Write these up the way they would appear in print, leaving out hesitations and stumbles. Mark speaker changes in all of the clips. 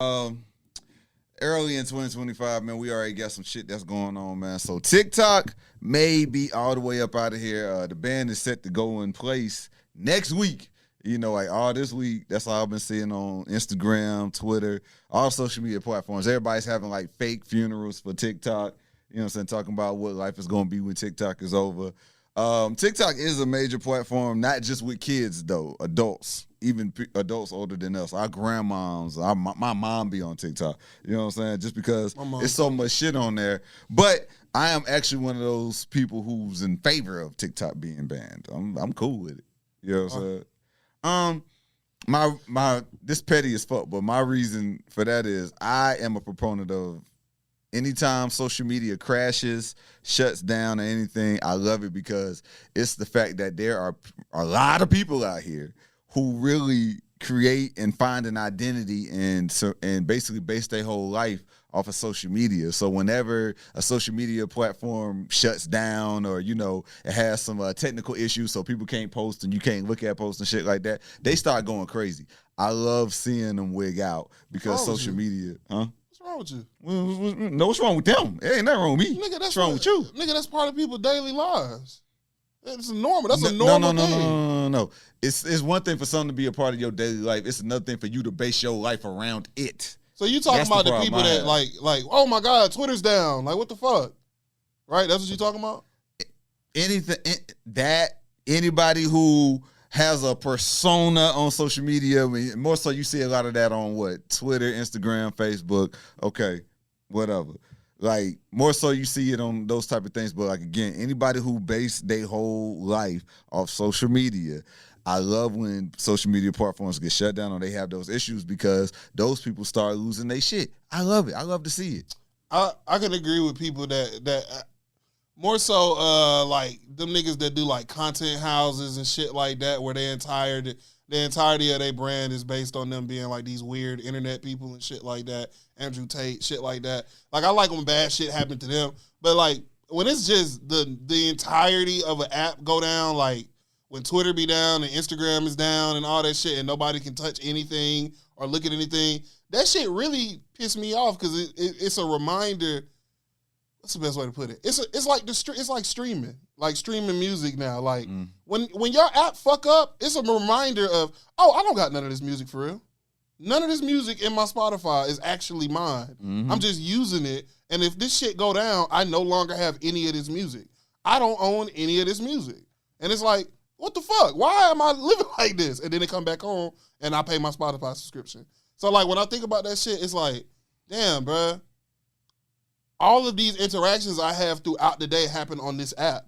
Speaker 1: Um, Early in 2025, man, we already got some shit that's going on, man. So TikTok may be all the way up out of here. The ban is set to go in place next week. You know, like all this week, that's all I've been seeing on Instagram, Twitter, all social media platforms. Everybody's having like fake funerals for TikTok. You know what I'm saying? Talking about what life is going to be when TikTok is over. TikTok is a major platform, not just with kids, though, adults, even adults older than us. Our grandmoms, my mom be on TikTok. You know what I'm saying? Just because it's so much shit on there. But I am actually one of those people who's in favor of TikTok being banned. I'm cool with it. You know what I'm saying? My this petty as fuck, but my reason for that is I am a proponent of anytime social media crashes, shuts down, or anything, I love it because it's the fact that there are a lot of people out here who really create and find an identity and basically base their whole life off of social media. So whenever a social media platform shuts down or, you know, it has some technical issues so people can't post and you can't look at posts and shit like that, they start going crazy. I love seeing them wig out because social media,
Speaker 2: What's wrong with you?
Speaker 1: No, what's wrong with them? It ain't nothing wrong with me.
Speaker 2: Nigga,
Speaker 1: what's wrong with you?
Speaker 2: Nigga, that's part of people's daily lives. It's normal. That's a normal thing.
Speaker 1: No. It's one thing for something to be a part of your daily life. It's another thing for you to base your life around it.
Speaker 2: So you talking about the people that like, oh my God, Twitter's down. Like, what the fuck? Right? That's what you talking about?
Speaker 1: Anybody who has a persona on social media, I mean, more so you see a lot of that on what? Twitter, Instagram, Facebook, okay, whatever. Like, more so you see it on those type of things. But, like, again, anybody who base their whole life off social media, I love when social media platforms get shut down or they have those issues because those people start losing their shit. I love it. I love to see it.
Speaker 2: I can agree with people that more so like them niggas that do like content houses and shit like that where the entirety of their brand is based on them being like these weird internet people and shit like that. Andrew Tate, shit like that. Like, I like when bad shit happened to them. But like when it's just the entirety of an app go down, like when Twitter be down and Instagram is down and all that shit and nobody can touch anything or look at anything, that shit really pissed me off because it's a reminder. What's the best way to put it? It's like streaming music now. Like when your app fuck up, it's a reminder of, oh, I don't got none of this music for real. None of this music in my Spotify is actually mine. Mm-hmm. I'm just using it. And if this shit go down, I no longer have any of this music. I don't own any of this music. And it's like, what the fuck? Why am I living like this? And then it come back on and I pay my Spotify subscription. So like when I think about that shit, it's like, damn, bruh. All of these interactions I have throughout the day happen on this app.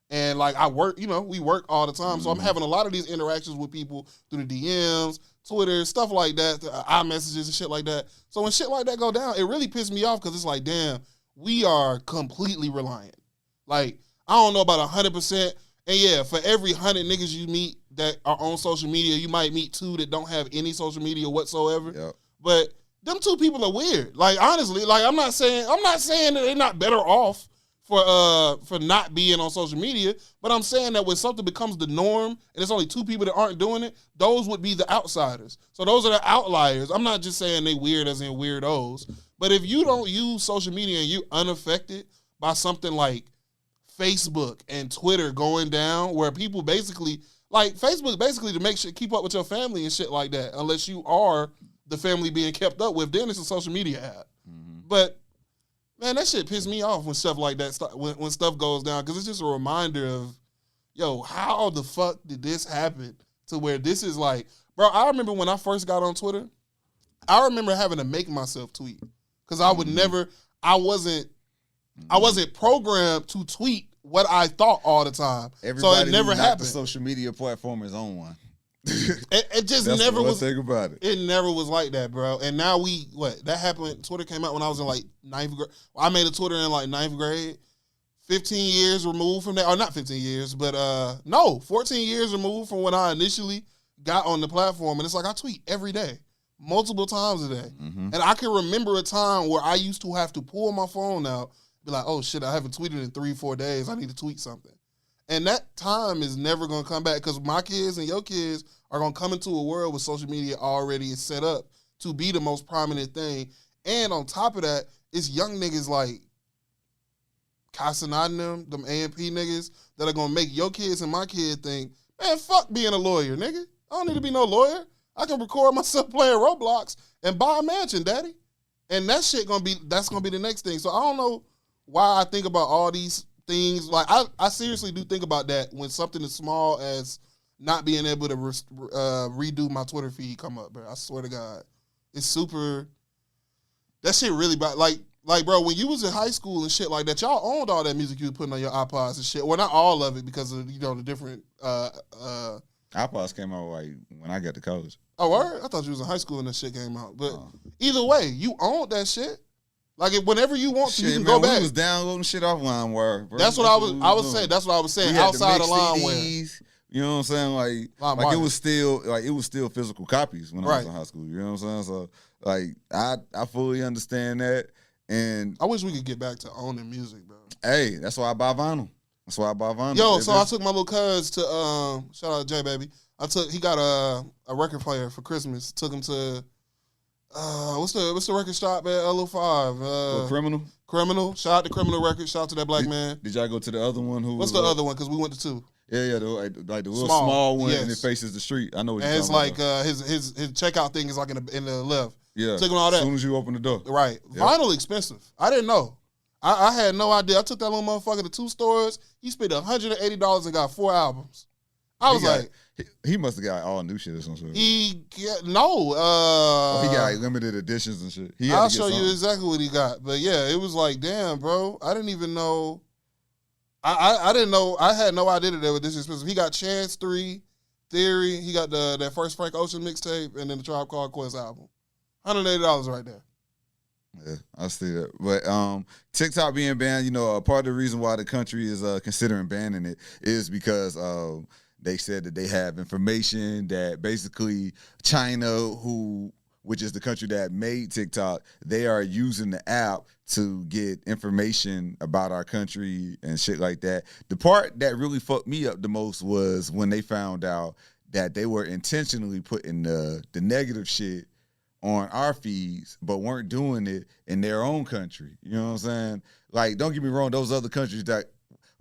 Speaker 2: And like I work, we work all the time. So I'm having a lot of these interactions with people through the DMs, Twitter, stuff like that, iMessages and shit like that. So when shit like that go down, it really pissed me off because it's like, damn, we are completely reliant. Like, I don't know about 100%. And yeah, for every 100 niggas you meet that are on social media, you might meet 2 that don't have any social media whatsoever. Yep. But them 2 people are weird. Like, honestly, like I'm not saying that they're not better off for not being on social media, but I'm saying that when something becomes the norm and there's only 2 people that aren't doing it, those would be the outsiders. So those are the outliers. I'm not just saying they weird as in weirdos, but if you don't use social media and you're unaffected by something like Facebook and Twitter going down, where people basically, like Facebook basically to make sure keep up with your family and shit like that, unless you are the family being kept up with, then it's a social media app. Mm-hmm. But man, that shit pissed me off when stuff like that, when stuff goes down, because it's just a reminder of, yo, how the fuck did this happen to where this is like, bro, I remember when I first got on Twitter, I remember having to make myself tweet because I would never, I wasn't programmed to tweet what I thought all the time.
Speaker 1: Everybody
Speaker 2: so it never happened.
Speaker 1: The social media platform is on one.
Speaker 2: It just
Speaker 1: That's
Speaker 2: never was.
Speaker 1: Think about it.
Speaker 2: It never was like that, bro. And now that happened. Twitter came out when I was in like 9th grade. I made a Twitter in like 9th grade. 15 years removed from that, or not 15 years, but 14 years removed from when I initially got on the platform. And it's like I tweet every day, multiple times a day. Mm-hmm. And I can remember a time where I used to have to pull my phone out, be like, oh shit, I haven't tweeted in 3-4 days. I need to tweet something. And that time is never going to come back because my kids and your kids are going to come into a world where social media already is set up to be the most prominent thing. And on top of that, it's young niggas like Casanat and them AMP niggas that are gonna make your kids and my kid think, man, fuck being a lawyer, nigga. I don't need to be no lawyer. I can record myself playing Roblox and buy a mansion, daddy. And that shit that's gonna be the next thing. So I don't know why I think about all these things. Like I seriously do think about that when something as small as not being able to redo my Twitter feed come up, bro. I swear to God, it's super. That shit really bad. Like, bro, when you was in high school and shit like that, y'all owned all that music you was putting on your iPods and shit. Well, not all of it because of the different.
Speaker 1: iPods came out like when I got to college.
Speaker 2: Oh, word? I thought you was in high school when that shit came out. But either way, you owned that shit. Like whenever you want to, you can go back.
Speaker 1: We was downloading shit off LimeWire, bro.
Speaker 2: That's what I was saying. That's what I was saying. Outside of LimeWire.
Speaker 1: You know what I'm saying? Like it was still physical copies when I was in high school. You know what I'm saying? So like I fully understand that. And
Speaker 2: I wish we could get back to owning music, bro.
Speaker 1: Hey, that's why I buy vinyl.
Speaker 2: Yo, so I took my little cuz to shout out J Baby. He got a record player for Christmas. Took him to what's the record shop at LO5? Criminal. Shout out to Criminal Records. Shout out to that black man.
Speaker 1: Did y'all go to the other one?
Speaker 2: What's the other one? Because we went to two.
Speaker 1: Yeah, like the little small one, and it faces the street. I know what you're talking about.
Speaker 2: And it's like his checkout thing is like in the left.
Speaker 1: Yeah.
Speaker 2: Took him all that.
Speaker 1: As soon as you open the door.
Speaker 2: Right. Yep. Vinyl expensive. I didn't know. I had no idea. I took that little motherfucker to 2 stores. He spent $180 and got 4 albums. I was
Speaker 1: he must have got all new shit or something.
Speaker 2: He got
Speaker 1: like limited editions and shit.
Speaker 2: I'll show you exactly what he got. But yeah, it was like, damn, bro. I didn't even know. I didn't know. I had no idea that they were this expensive. He got Chance 3, Theory. He got that first Frank Ocean mixtape, and then the Tribe Called Quest album. $180 right there.
Speaker 1: Yeah, I see that. But TikTok being banned, part of the reason why the country is considering banning it is because they said that they have information that basically China, which is the country that made TikTok, they are using the app to get information about our country and shit like that. The part that really fucked me up the most was when they found out that they were intentionally putting the negative shit on our feeds, but weren't doing it in their own country. You know what I'm saying? Like, don't get me wrong, those other countries that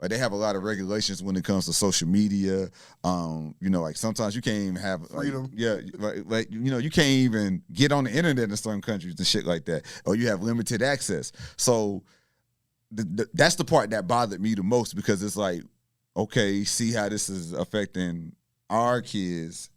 Speaker 1: they have a lot of regulations when it comes to social media. Like sometimes you can't even have
Speaker 2: freedom.
Speaker 1: You can't even get on the internet in certain countries and shit like that, or you have limited access. So that's the part that bothered me the most, because it's like, okay, see how this is affecting our kids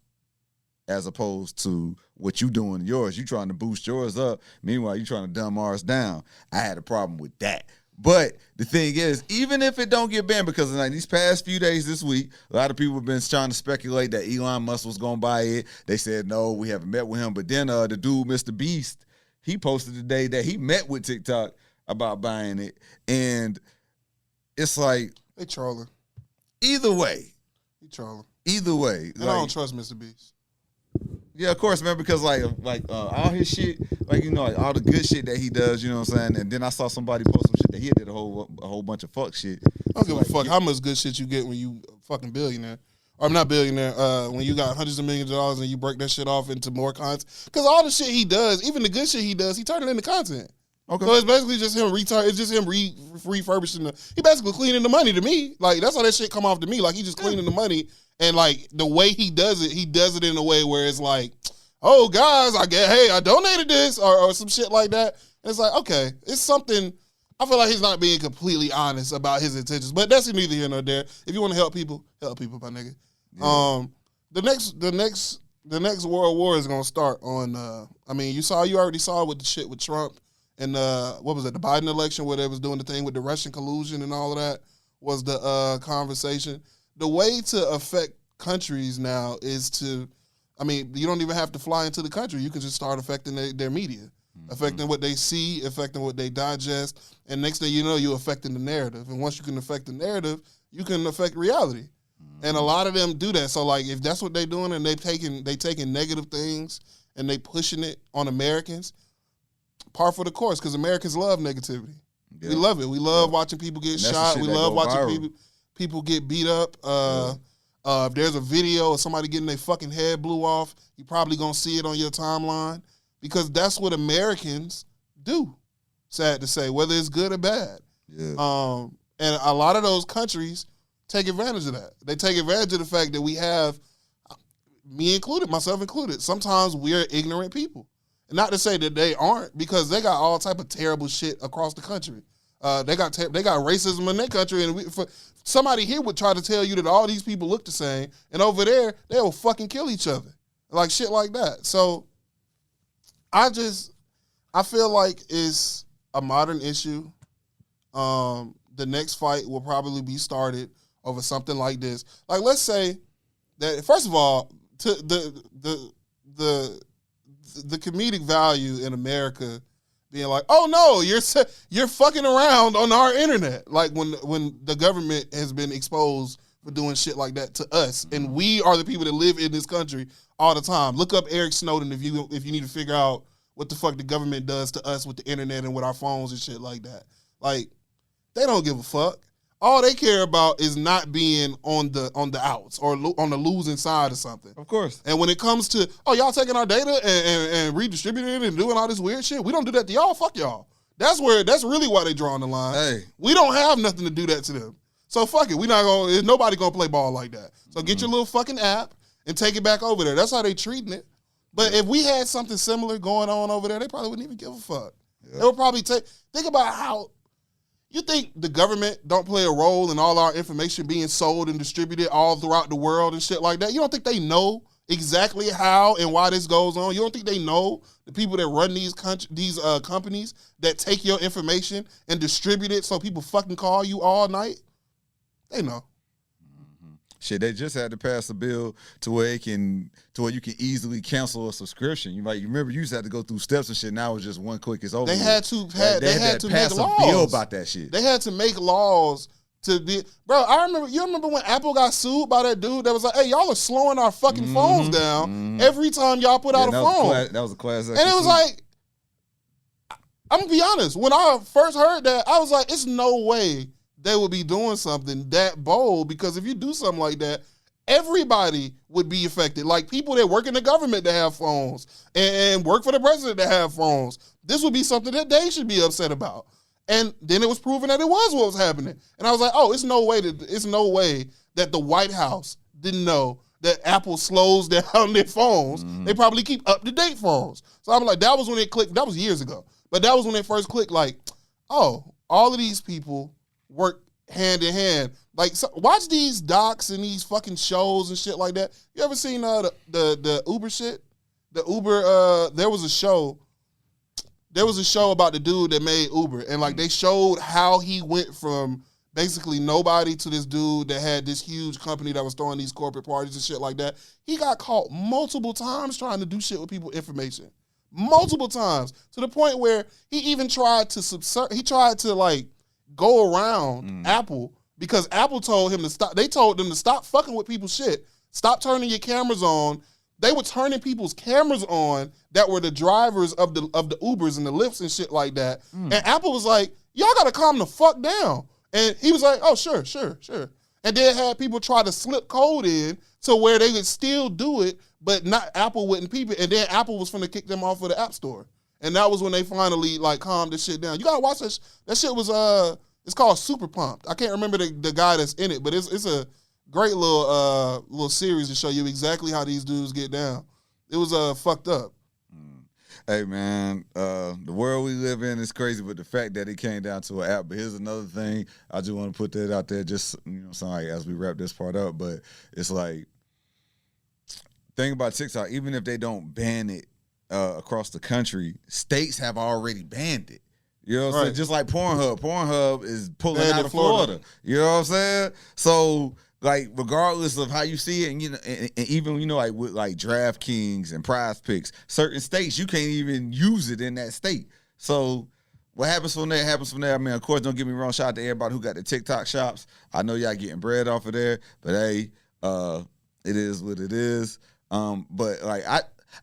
Speaker 1: as opposed to what you doing yours. You trying to boost yours up. Meanwhile, you trying to dumb ours down. I had a problem with that. But the thing is, even if it don't get banned, because like these past few days this week, a lot of people have been trying to speculate that Elon Musk was going to buy it. They said, no, we haven't met with him. But then the dude, Mr. Beast, he posted today that he met with TikTok about buying it. And it's like,
Speaker 2: they trolling.
Speaker 1: Either way.
Speaker 2: He trolling.
Speaker 1: Either way.
Speaker 2: And I don't trust Mr. Beast.
Speaker 1: Yeah, of course, man, because all his shit, like all the good shit that he does, you know what I'm saying? And then I saw somebody post some shit that he did a whole bunch of fuck shit.
Speaker 2: I don't give a fuck how much good shit you get when you a fucking billionaire. Or I'm not billionaire, when you got hundreds of millions of dollars and you break that shit off into more content. Because all the shit he does, even the good shit he does, he turned it into content. Okay. So it's basically just him refurbishing he basically cleaning the money to me. Like, that's how that shit come off to me. Like, he just cleaning the money. And like the way he does it in a way where it's like, oh guys, I donated this or some shit like that. And it's like, okay, it's something. I feel like he's not being completely honest about his intentions, but that's neither here nor there. If you want to help people, my nigga. Yeah. The next world war is gonna start on. You already saw with the shit with Trump and what was it, the Biden election, where they was doing the thing with the Russian collusion and all of that was the conversation. The way to affect countries now is you don't even have to fly into the country. You can just start affecting their media, affecting what they see, affecting what they digest, and next thing you know, you're affecting the narrative. And once you can affect the narrative, you can affect reality. And a lot of them do that. So like, if that's what they're doing and they taking negative things and they pushing it on Americans, par for the course, because Americans love negativity. Yeah. We love it. We love watching people get shot. We love watching people get beat up. If there's a video of somebody getting their fucking head blew off, you probably gonna see it on your timeline because that's what Americans do. Sad to say, whether it's good or bad.
Speaker 1: Yeah.
Speaker 2: And a lot of those countries take advantage of that. They take advantage of the fact that we have, me included, myself included, sometimes we're ignorant people. And not to say that they aren't, because they got all type of terrible shit across the country. They got racism in their country, and somebody here would try to tell you that all these people look the same, and over there they will fucking kill each other, like shit like that. So I feel like it's a modern issue. The next fight will probably be started over something like this. Like, let's say that, first of all, to the comedic value in America being like, oh no, you're fucking around on our internet. Like when the government has been exposed for doing shit like that to us, and we are the people that live in this country all the time. Look up Eric Snowden if you need to figure out what the fuck the government does to us with the internet and with our phones and shit like that. Like, they don't give a fuck. All they care about is not being on the outs or on the losing side of something.
Speaker 1: Of course.
Speaker 2: And when it comes to, oh, y'all taking our data and redistributing it and doing all this weird shit, we don't do that to y'all. Fuck y'all. That's really why they drawing the line.
Speaker 1: Hey.
Speaker 2: We don't have nothing to do that to them. So fuck it. Nobody gonna play ball like that. So get your little fucking app and take it back over there. That's how they treating it. But if we had something similar going on over there, they probably wouldn't even give a fuck. Yep. They would probably think about how, you think the government don't play a role in all our information being sold and distributed all throughout the world and shit like that? You don't think they know exactly how and why this goes on? You don't think they know the people that run these companies that take your information and distribute it so people fucking call you all night? They know.
Speaker 1: Shit, they just had to pass a bill to where you can easily cancel a subscription. You remember you used to have to go through steps and shit. Now it's just one click, it's over.
Speaker 2: They had to
Speaker 1: pass
Speaker 2: make laws.
Speaker 1: a bill about that shit.
Speaker 2: They had to make laws to be, bro. You remember when Apple got sued by that dude that was like, "Hey, y'all are slowing our fucking phones down every time y'all put out a phone."
Speaker 1: That was a class action.
Speaker 2: And it was like, I'm gonna be honest. When I first heard that, I was like, "It's no way they would be doing something that bold, because if you do something like that, everybody would be affected. Like people that work in the government that have phones and work for the president that have phones. This would be something that they should be upset about." And then it was proven that it was what was happening. And I was like, oh, it's no way that the White House didn't know that Apple slows down their phones. They probably keep up-to-date phones. So I'm like, that was when it clicked. That was years ago. But that was when it first clicked, like, oh, all of these people work hand in hand. Like, so, watch these docs and these fucking shows and shit like that. You ever seen the Uber shit? The Uber, there was a show about the dude that made Uber, and like they showed how he went from basically nobody to this dude that had this huge company that was throwing these corporate parties and shit like that. He got caught multiple times trying to do shit with people's information. Multiple times. To the point where he even tried to like go around Apple, because Apple told him to stop. They told them to stop fucking with people's shit. Stop turning your cameras on. They were turning people's cameras on that were the drivers of the Ubers and the Lyfts and shit like that. And Apple was like, y'all got to calm the fuck down. And he was like, oh, sure. And then had people try to slip code in to where they could still do it, but not Apple wouldn't peep it. And then Apple was finna kick them off of the App Store. And that was when they finally like calmed this shit down. You got to watch that. That shit was, it's called Super Pumped. I can't remember the guy that's in it, but it's a great little series to show you exactly how these dudes get down. It was fucked up.
Speaker 1: Hey man, the world we live in is crazy, but the fact that it came down to an app. But here's another thing, I just want to put that out there, just sorry, as we wrap this part up. But it's like, thing about TikTok, even if they don't ban it across the country, states have already banned it. You know what I'm saying? Just like Pornhub. Pornhub is pulling out of Florida. You know what I'm saying? So, like, regardless of how you see it, and even like with like DraftKings and Prize Picks, certain states you can't even use it in that state. So what happens from there happens from there. I mean, of course, don't get me wrong. Shout out to everybody who got the TikTok shops. I know y'all getting bread off of there, but hey, it is what it is. But like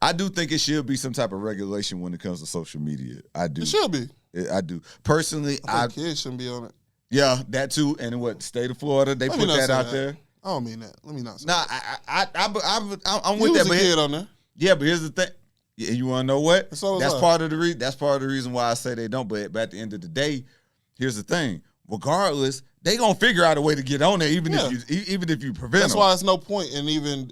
Speaker 1: I do think it should be some type of regulation when it comes to social media. I do.
Speaker 2: It should be.
Speaker 1: I do. Personally,
Speaker 2: I think kids shouldn't be on it.
Speaker 1: Yeah, that too. And in what, the state of Florida, they put that out there.
Speaker 2: I don't mean that. Let me not say
Speaker 1: that. I'm with that.
Speaker 2: You was a kid on there.
Speaker 1: Yeah, but here's the thing. And you want to know what?
Speaker 2: So
Speaker 1: That's part of the reason. That's part of the reason why I say they don't. But at the end of the day, here's the thing. Regardless, they gonna figure out a way to get on there, even if you prevent.
Speaker 2: That's why it's no point in even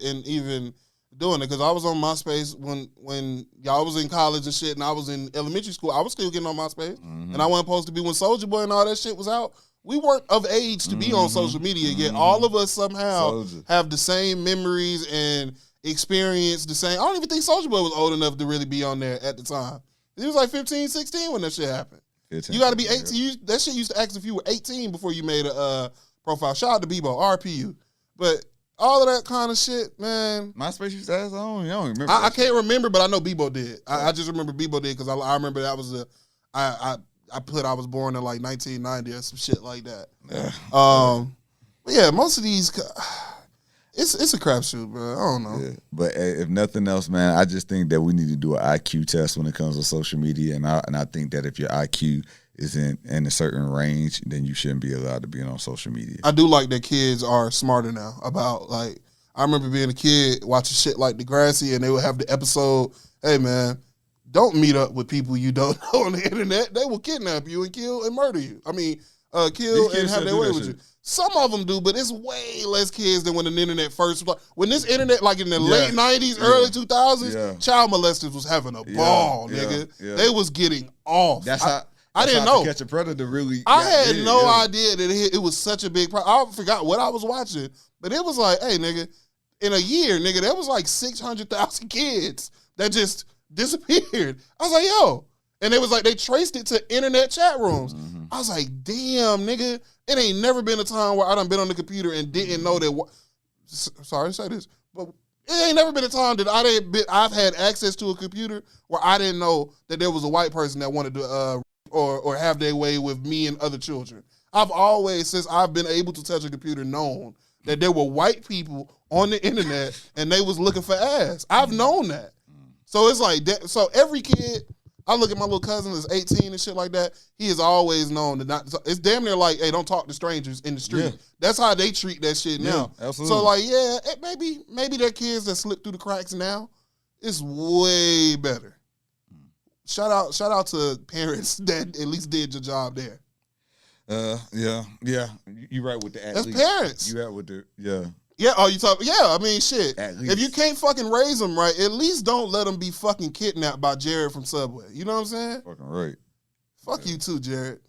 Speaker 2: doing it. Because I was on MySpace when y'all was in college and shit, and I was in elementary school. I was still getting on MySpace, and I wasn't supposed to be when Soulja Boy and all that shit was out. We weren't of age to be on social media yet. All of us somehow have the same memories and experience the same. I don't even think Soulja Boy was old enough to really be on there at the time. He was like 15, 16 when that shit happened. You got to be 18. That shit used to ask if you were 18 before you made a profile. Shout out to Bebo, RPU. But all of that kind of shit, man.
Speaker 1: MySpace used to ask, I don't remember.
Speaker 2: I can't remember, but I know Bebo did. I just remember Bebo did because I remember that was I was born in like 1990 or some shit like that. But yeah, most of these, it's a crapshoot, bro. I don't know. Yeah.
Speaker 1: But if nothing else, man, I just think that we need to do an IQ test when it comes to social media, and I think that if your IQ is in a certain range, then you shouldn't be allowed to be on social media.
Speaker 2: I do like that kids are smarter now about, like, I remember being a kid watching shit like Degrassi, and they would have the episode, hey, man, don't meet up with people you don't know on the internet. They will kidnap you and kill and murder you. I mean, kill and have their way with you. Some of them do, but it's way less kids than when the internet first. When this internet, like in the late 90s, early 2000s, child molesters was having a ball, nigga. They was getting off. I didn't know.
Speaker 1: Catch a Predator really.
Speaker 2: I had no idea that it was such a big problem. I forgot what I was watching, but it was like, hey, nigga, in a year, nigga, there was like 600,000 kids that just disappeared. I was like, yo. And it was like they traced it to internet chat rooms. I was like, damn, nigga. It ain't never been a time where I done been on the computer and didn't know that. Sorry to say this, but it ain't never been a time that I've had access to a computer where I didn't know that there was a white person that wanted to or have their way with me and other children. I've always, since I've been able to touch a computer, known that there were white people on the internet and they was looking for ass. I've known that. So it's like that. So every kid, I look at my little cousin that's 18 and shit like that. He has always known that not. It's damn near like, hey, don't talk to strangers in the street. Yeah. That's how they treat that shit now.
Speaker 1: Absolutely.
Speaker 2: So like, maybe their kids that slip through the cracks now, it's way better. Shout out to parents that at least did your job there.
Speaker 1: Yeah. You right with the at
Speaker 2: That's
Speaker 1: least.
Speaker 2: Parents.
Speaker 1: You right with the Yeah.
Speaker 2: You talk. Yeah, I mean, shit. If you can't fucking raise them right, at least don't let them be fucking kidnapped by Jared from Subway. You know what I'm saying?
Speaker 1: Fucking right.
Speaker 2: Fuck you too, Jared.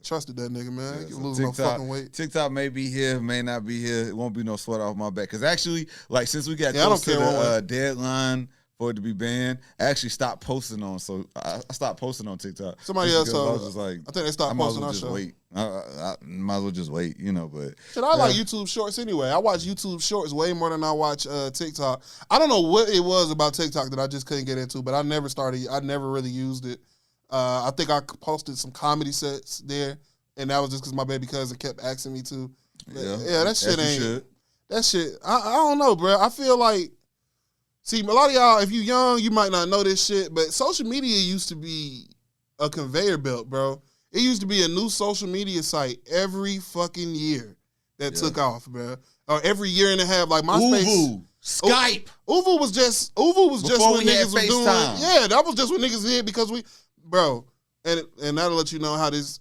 Speaker 2: Trusted that nigga, man.
Speaker 1: Yeah,
Speaker 2: so losing no fucking weight.
Speaker 1: TikTok may be here, may not be here. It won't be no sweat off my back. Because actually, like, since we got close to the deadline for it to be banned, I actually stopped posting on. So I stopped posting on TikTok.
Speaker 2: Somebody else told
Speaker 1: I was just like,
Speaker 2: I think they stopped posting on show.
Speaker 1: Wait. I might as well just wait, but
Speaker 2: shit, I like YouTube Shorts anyway. I watch YouTube Shorts way more than I watch TikTok. I don't know what it was about TikTok that I just couldn't get into, but I never really used it. I think I posted some comedy sets there, and that was just because my baby cousin kept asking me to. Yeah, that shit ain't. That shit, I don't know, bro. I feel like, see, a lot of y'all, if you young, you might not know this shit, but social media used to be a conveyor belt, bro. It used to be a new social media site every fucking year that took off, bro. Or every year and a half, like MySpace.
Speaker 1: Uvu, Skype.
Speaker 2: Uvu was just when niggas was doing. Yeah, that was just what niggas did because bro. And that'll let you know how this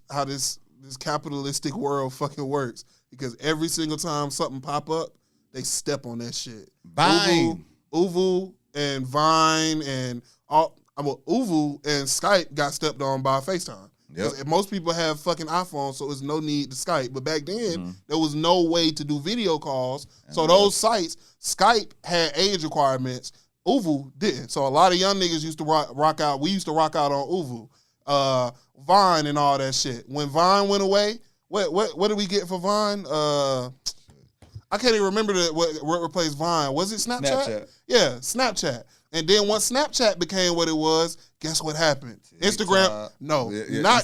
Speaker 2: capitalistic world fucking works. Because every single time something pop up, they step on that shit.
Speaker 1: Vine,
Speaker 2: Uvu and Vine and Uvu and Skype got stepped on by FaceTime. Yep. Most people have fucking iPhones, so there's no need to Skype. But back then, there was no way to do video calls. So those sites, Skype had age requirements. Uvu didn't. So a lot of young niggas used to rock out. We used to rock out on Uvu, Vine, and all that shit. When Vine went away, what did we get for Vine? I can't even remember what replaced Vine. Was it Snapchat? Yeah, Snapchat. And then once Snapchat became what it was, guess what happened? Instagram, not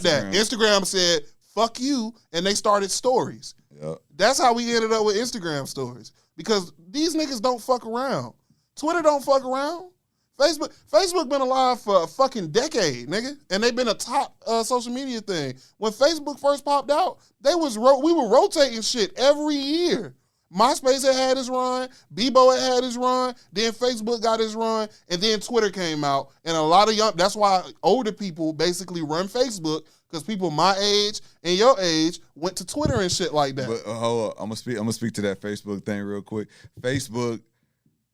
Speaker 2: that. Instagram said, fuck you, and they started stories. Yep. That's how we ended up with Instagram stories. Because these niggas don't fuck around. Twitter don't fuck around. Facebook been alive for a fucking decade, nigga. And they've been a top social media thing. When Facebook first popped out, we were rotating shit every year. MySpace had his run, Bebo had his run, then Facebook got his run, and then Twitter came out. And a lot of that's why older people basically run Facebook, because people my age and your age went to Twitter and shit like that.
Speaker 1: But hold up, I'm gonna speak to that Facebook thing real quick. Facebook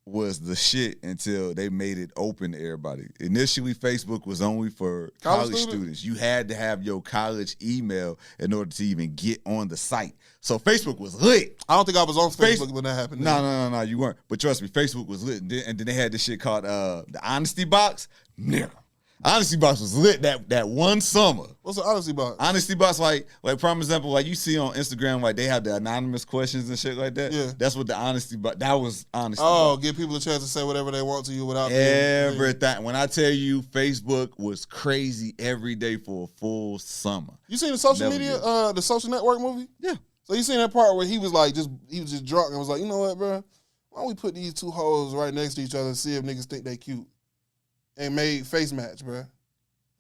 Speaker 1: was the shit until they made it open to everybody. Initially, Facebook was only for college students. You had to have your college email in order to even get on the site. So Facebook was lit.
Speaker 2: I don't think I was on Facebook when that happened.
Speaker 1: No, you weren't. But trust me, Facebook was lit. And then they had this shit called the Honesty Box. Nigga. Honesty Box was lit that one summer.
Speaker 2: What's the Honesty Box?
Speaker 1: Honesty Box, like prime example, like you see on Instagram, like they have the anonymous questions and shit like that.
Speaker 2: Yeah.
Speaker 1: That's what the Honesty Box, that was Honesty
Speaker 2: Box.
Speaker 1: Box.
Speaker 2: Give people a chance to say whatever they want to you without
Speaker 1: everything. When I tell you Facebook was crazy every day for a full summer.
Speaker 2: You seen the social media, the Social Network movie?
Speaker 1: Yeah.
Speaker 2: So you seen that part where he was just drunk and was like, you know what, bro? Why don't we put these two hoes right next to each other and see if niggas think they cute? And made face match, bro.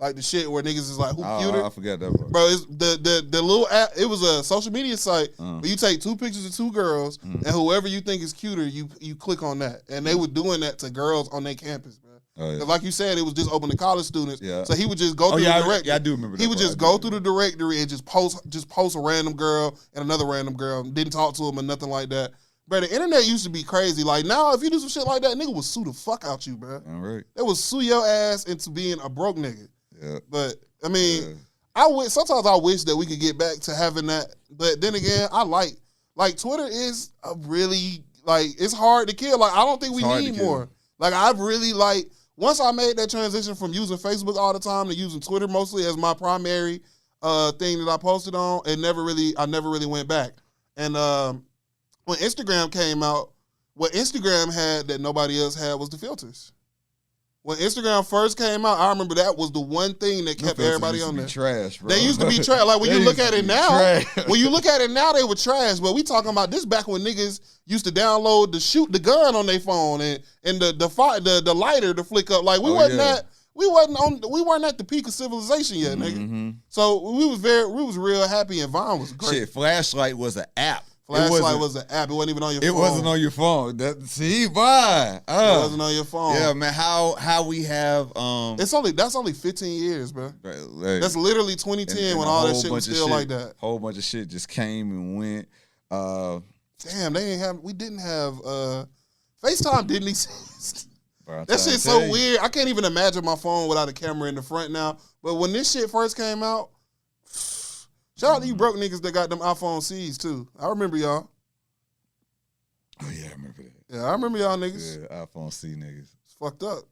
Speaker 2: Like the shit where niggas is like, who cuter?
Speaker 1: I forgot that part.
Speaker 2: Bro, it's the little app, it was a social media site, but you take two pictures of two girls, and whoever you think is cuter, you click on that. And they were doing that to girls on their campus, bro. Oh, yeah. Like you said, it was just open to college students. Yeah. So he would just go through the directory.
Speaker 1: Yeah, I do remember that.
Speaker 2: He would just go through the directory and just post a random girl and another random girl. Didn't talk to him or nothing like that. Bro, the internet used to be crazy. Like, now, if you do some shit like that, nigga would sue the fuck out you, bro.
Speaker 1: All right.
Speaker 2: They would sue your ass into being a broke nigga.
Speaker 1: Yeah.
Speaker 2: But, I mean, sometimes I wish that we could get back to having that. But then again, I like Twitter is a really, it's hard to kill. Like, I don't think we need more. Like, I've really, once I made that transition from using Facebook all the time to using Twitter mostly as my primary thing that I posted on, I never really went back. And, when Instagram came out, what Instagram had that nobody else had was the filters. When Instagram first came out, I remember that was the one thing that kept everybody on there.
Speaker 1: Trash, bro.
Speaker 2: They used to be trash. Like when you look at it now, they were trash. But we talking about this back when niggas used to download to shoot the gun on their phone and the lighter to flick up. Like we weren't at the peak of civilization yet, nigga. Mm-hmm. So we was real happy, and Vine was great.
Speaker 1: Shit, Flashlight was an app.
Speaker 2: Flashlight was an app. It wasn't even on your phone.
Speaker 1: It wasn't on your phone. Why?
Speaker 2: It wasn't on your phone.
Speaker 1: Yeah, man. How we have
Speaker 2: that's only 15 years, bro. Right, that's literally 2010 and when all that shit was still like that.
Speaker 1: Whole bunch of shit just came and went.
Speaker 2: Damn, we didn't have FaceTime didn't exist. Bro, that shit's so weird. I can't even imagine my phone without a camera in the front now. But when this shit first came out, shout out to you broke niggas that got them iPhone C's too. I remember y'all.
Speaker 1: Oh yeah, I remember that.
Speaker 2: Yeah, I remember y'all niggas.
Speaker 1: Yeah, iPhone C niggas.
Speaker 2: It's fucked up.